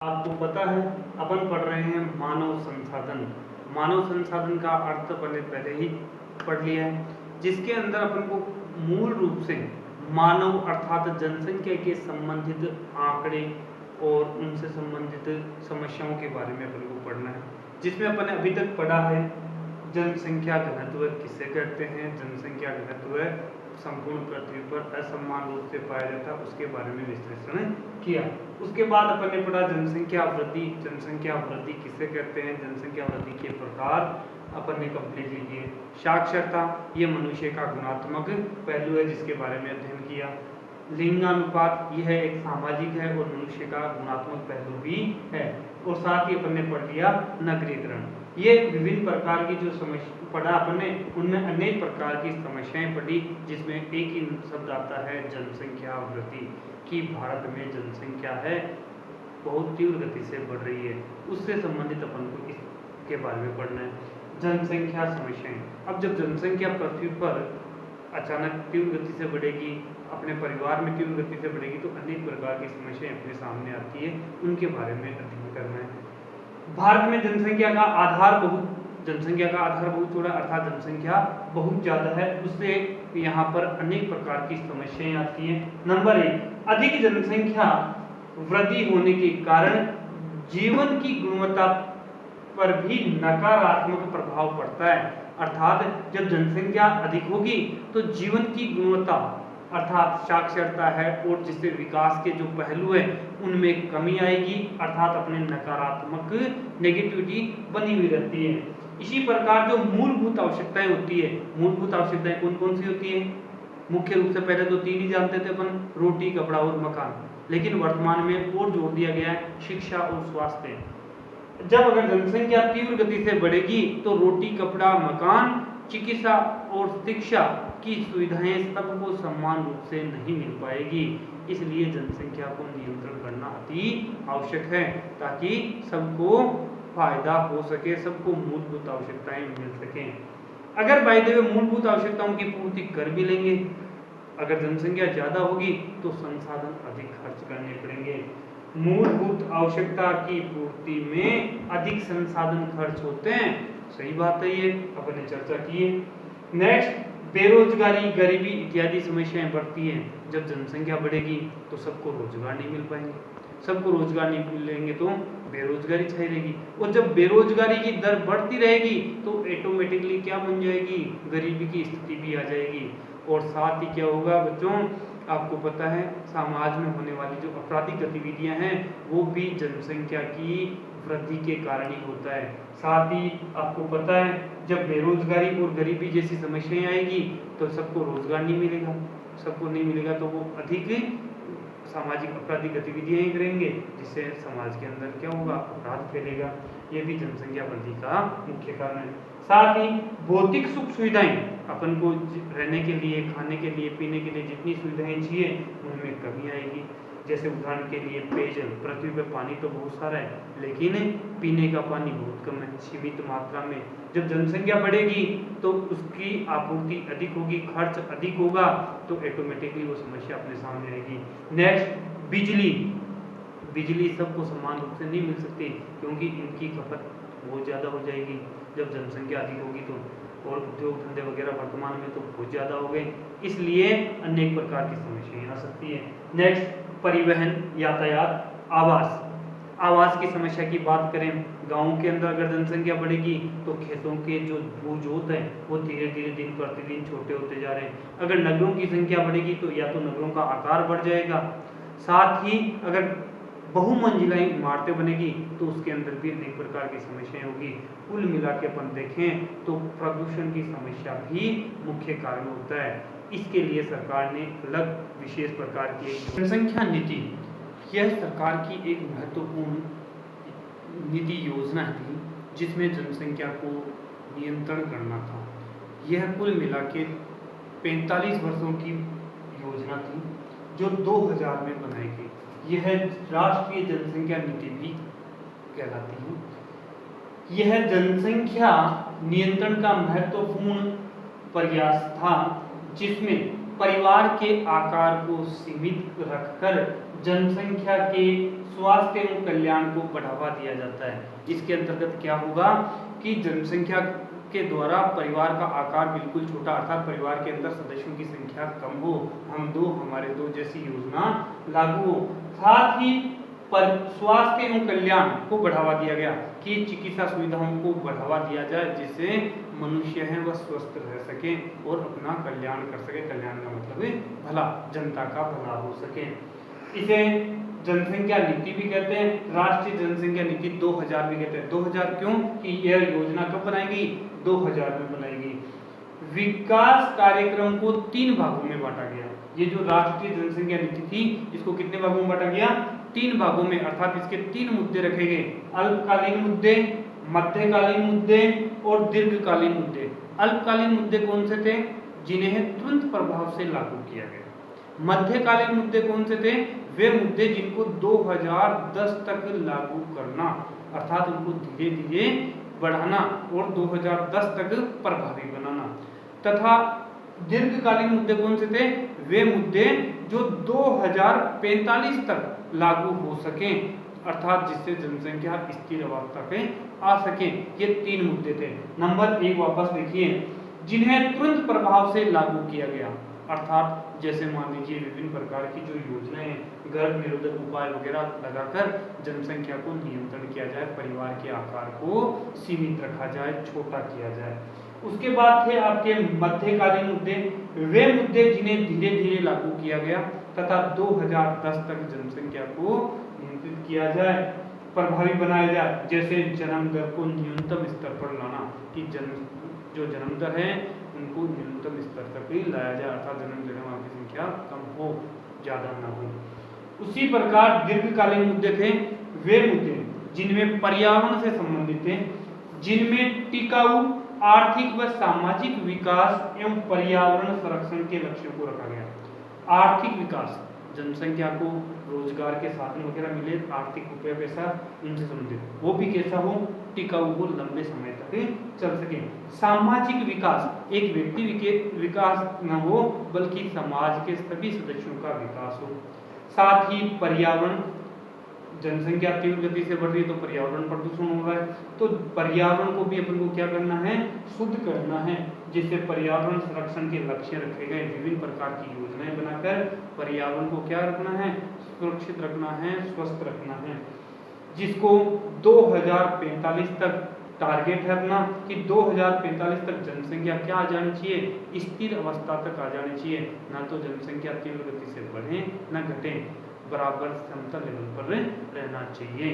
आपको पता है अपन पढ़ रहे हैं मानव संसाधन। मानव संसाधन का अर्थ पहले ही पढ़ लिया है, जिसके अंदर अपन को मूल रूप से मानव अर्थात जनसंख्या के संबंधित आंकड़े और उनसे संबंधित समस्याओं के बारे में अपन को पढ़ना है। जिसमें अपन ने अभी तक पढ़ा है जनसंख्या घनत्व किसे कहते हैं, जनसंख्या घनत्व संपूर्ण पृथ्वी पर असमान रूप से पाया जाता है, उसके बारे में विश्लेषण किया। उसके बाद अपन ने पढ़ा जनसंख्या वृद्धि। जनसंख्या वृद्धि किसे कहते हैं, जनसंख्या वृद्धि के प्रकार अपन ने कंप्लीटली किए। साक्षरता ये मनुष्य का गुणात्मक पहलू है जिसके बारे में अध्ययन किया। लिंगानुपात यह एक सामाजिक है और मनुष्य का गुणात्मक पहलू भी है। और साथ ही अपन ने पढ़ लिया नगरीकरण। ये विभिन्न प्रकार की जो समस्या पढ़ा अपन ने, उनमें अनेक प्रकार की समस्याएं पढ़ी, जिसमें एक ही शब्द आता है जनसंख्या वृद्धि, कि भारत में जनसंख्या है बहुत तीव्र गति से बढ़ रही है, उससे संबंधित अपन को इसके बारे में पढ़ना है। जनसंख्या समस्याएं, अब जब जनसंख्या पृथ्वी पर अचानक तीव्र गति से बढ़ेगी, अपने परिवार में तीव्र गति से बढ़ेगी, तो अनेक प्रकार की समस्याएं अपने सामने आती है, उनके बारे में अध्ययन करना है। भारत में जनसंख्या का आधार बहुत चौड़ा अर्थात जनसंख्या बहुत ज्यादा है, उससे यहाँ पर अनेक प्रकार की समस्याएं आती हैं। नंबर 1, अधिक जनसंख्या वृद्धि होने के कारण जीवन की गुणवत्ता पर भी नकारात्मक प्रभाव पड़ता है। अर्थात जब जनसंख्या अधिक होगी तो जीवन की गुणवत्ता अर्थात साक्षरता है और जिससे विकास के जो पहलू है उनमें कमी आएगी, अर्थात अपने नकारात्मक नेगेटिविटी बनी हुई रहती है। इसी प्रकार जो मूलभूत आवश्यकताएं होती है, मूलभूत आवश्यकताएं कौन कौन सी होती है? मुख्य रूप से पहले तो 3 ही जानते थे अपन, रोटी, कपड़ा और मकान, लेकिन वर्तमान में और जोड़ दिया गया है शिक्षा और स्वास्थ्य। जब अगर जनसंख्या तीव्र गति से बढ़ेगी तो रोटी, कपड़ा, मकान, चिकित्सा और शिक्षा की सुविधाएं सबको समान रूप से नहीं मिल पाएगी। इसलिए जनसंख्या को नियंत्रण करना अति आवश्यक है ताकि सबको फायदा हो सके, सबको मूलभूत आवश्यकताएं मिल सकें। अगर बाय द वे मूलभूत आवश्यकताओं की पूर्ति कर भी लेंगे, अगर जनसंख्या ज्यादा होगी तो संसाधन अधिक खर्च करने पड़ेंगे। मूलभूत आवश्यकता की पूर्ति में अधिक संसाधन खर्च होते हैं, सही बात है, ये अपन ने चर्चा की है। नेक्स्ट, बेरोजगारी, गरीबी इत्यादि समस्याएं बढ़ती हैं। जब जनसंख्या बढ़ेगी तो सबको रोजगार नहीं मिल पाएंगे, सबको रोजगार नहीं मिलेंगे तो बेरोजगारी छाई रहेगी, और जब बेरोजगारी की दर बढ़ती रहेगी तो ऑटोमेटिकली क्या बन जाएगी, गरीबी की स्थिति भी आ जाएगी। और साथ ही क्या होगा बच्चों, आपको पता है समाज में होने वाली जो आपराधिक गतिविधियां हैं वो भी जनसंख्या की वृद्धि के कारण ही होता है। साथ ही आपको पता है जब बेरोजगारी और गरीबी जैसी समस्याएं आएगी तो सबको रोजगार नहीं मिलेगा, सबको नहीं मिलेगा तो वो अधिक सामाजिक आपराधिक गतिविधियां ही करेंगे, जिससे समाज के अंदर क्या होगा, अपराध फैलेगा। ये भी जनसंख्या वृद्धि का मुख्य कारण है। साथ ही भौतिक सुख सुविधाएं, अपन को रहने के लिए, खाने के लिए, पीने के लिए जितनी सुविधाएं चाहिए उनमें कमी आएगी। जैसे उदाहरण के लिए पेयजल, पृथ्वी पर पानी तो बहुत सारा है लेकिन पीने का पानी बहुत कम है, सीमित मात्रा में। जब जनसंख्या बढ़ेगी तो उसकी आपूर्ति अधिक होगी, खर्च अधिक होगा, तो ऑटोमेटिकली वो समस्या अपने सामने आएगी। नेक्स्ट, बिजली। बिजली सबको समान रूप से नहीं मिल सकती क्योंकि इनकी खपत बहुत ज़्यादा हो जाएगी जब जनसंख्या अधिक होगी तो, और उद्योग धंधे वगैरह वर्तमान में तो बहुत ज़्यादा हो गए, इसलिए अनेक प्रकार की समस्याएं आ सकती है। नेक्स्ट, परिवहन, यातायात, आवास। आवास की समस्या की बात करें, गाँव के अंदर अगर जनसंख्या बढ़ेगी तो खेतों के जो भूजोत है वो धीरे धीरे दिन प्रतिदिन छोटे होते जा रहे हैं। अगर नगरों की संख्या बढ़ेगी तो या तो नगरों का आकार बढ़ जाएगा, साथ ही अगर बहुमंजिला इमारतें बनेगी तो उसके अंदर भी अनेक प्रकार की समस्याएं होगी। कुल मिला के अपन देखें तो प्रदूषण की समस्या भी मुख्य कारण होता है। इसके लिए सरकार ने अलग विशेष प्रकार की जनसंख्या नीति, यह सरकार की एक महत्वपूर्ण नीति योजना थी जिसमें जनसंख्या को नियंत्रण करना था। यह कुल मिला के 45 वर्षों की योजना थी जो 2000 में बनाई गई। यह राष्ट्रीय जनसंख्या नीति भी कहलाती है। यह जनसंख्या नियंत्रण का महत्वपूर्ण प्रयास था जिसमें परिवार के आकार को सीमित रखकर जनसंख्या के स्वास्थ्य एवं कल्याण को बढ़ावा दिया जाता है। इसके अंतर्गत क्या होगा कि जनसंख्या के द्वारा परिवार का आकार बिल्कुल छोटा, अर्थात परिवार के अंदर सदस्यों की संख्या कम हो, हम दो हमारे दो जैसी योजना लागू हो। साथ ही पर स्वास्थ्य एवं कल्याण को बढ़ावा दिया गया कि चिकित्सा सुविधाओं को बढ़ावा दिया जाए, जिससे मनुष्य है वह स्वस्थ रह सके और अपना कल्याण कर सके। कल्याण का मतलब है भला, जनता का भला हो सके। इसे जनसंख्या नीति भी कहते हैं, राष्ट्रीय जनसंख्या नीति 2000 भी कहते हैं। 2000 क्यों कि यह योजना कब बनाई गई? 2000 में बनाई गई। विकास कार्यक्रम को 3 भागों में बांटा गया। ये जो राष्ट्रीय जनसंख्या नीति थी, इसको कितने भागों में बांटा गया? 3 भागों में, अर्थात इसके 3 मुद्दे रखे गए। अल्पकालीन मुद्दे, मध्यकालीन मुद्दे और दीर्घकालीन मुद्दे। अल्पकालीन मुद्दे कौन से थे? जिन्हें तुरंत प्रभाव से लागू किया गया। मध्यकालीन मुद्दे कौन से थे? वे मुद्दे जिनको 2010 तक लागू करना, अर्थात उनको धीरे धीरे बढ़ाना और 2010 तक प्रभावी बनाना। तथा दीर्घकालीन मुद्दे कौन से थे? वे मुद्दे जो 2045 तक लागू हो सकें, अर्थात जिससे जनसंख्या स्थिर अवस्था पे आ सके। ये 3 मुद्दे थे। नंबर 1 वापस देखिए, जिन्हें तुरंत प्रभाव से लागू किया गया, अर्थात जैसे मान लीजिए विभिन्न प्रकार की जो योजनाएं, गर्भ निरोधक उपाय वगैरह लगाकर जनसंख्या को नियंत्रण किया जाए, परिवार के आकार को सीमित रखा जाए, छोटा किया जाए। उसके बाद थे आपके मध्यकालीन मुद्दे, वे मुद्दे जिन्हें धीरे धीरे लागू किया गया तथा 2010 तक जनसंख्या को नियंत्रित किया जाए, प्रभावी बनाया जाए। जैसे जन्म दर को न्यूनतम स्तर पर लाना, कि जो जन्म दर है उनको न्यूनतम स्तर तक ही लाया जाए, अर्थात जन्म देने वालों की संख्या कम हो, ज्यादा ना हो। उसी प्रकार दीर्घकालीन मुद्दे थे, वे मुद्दे जिनमें पर्यावरण से संबंधित थे, जिनमें टिकाऊ आर्थिक व सामाजिक विकास एवं पर्यावरण संरक्षण के लक्ष्यों को रखा गया। आर्थिक विकास, जनसंख्या को रोजगार के साधन वगैरह मिले, आर्थिक रुपये पैसा इनसे संबंधित, वो भी कैसा हो? टिकाऊ हो, लंबे समय तक चल सके। सामाजिक विकास, एक व्यक्ति के विकास न हो बल्कि समाज के सभी सदस्यों का विकास हो। साथ ही पर्यावरण, जनसंख्या तीव्र गति से बढ़ रही है तो पर्यावरण प्रदूषण हो रहा है, तो पर्यावरण को भी अपन को क्या करना है? शुद्ध करना है, जिससे पर्यावरण संरक्षण के लक्ष्य रखे गए। विभिन्न प्रकार की योजनाएं बनाकर पर्यावरण को क्या रखना है? सुरक्षित रखना है, स्वस्थ रखना है, जिसको 2045 तक टारगेट है अपना कि 2045 तक जनसंख्या क्या आ जानी चाहिए? स्थिर अवस्था तक आ जानी चाहिए, ना तो जनसंख्या तीव्र गति से बढ़े ना घटे, बराबर समतल लेवल पर रहना चाहिए।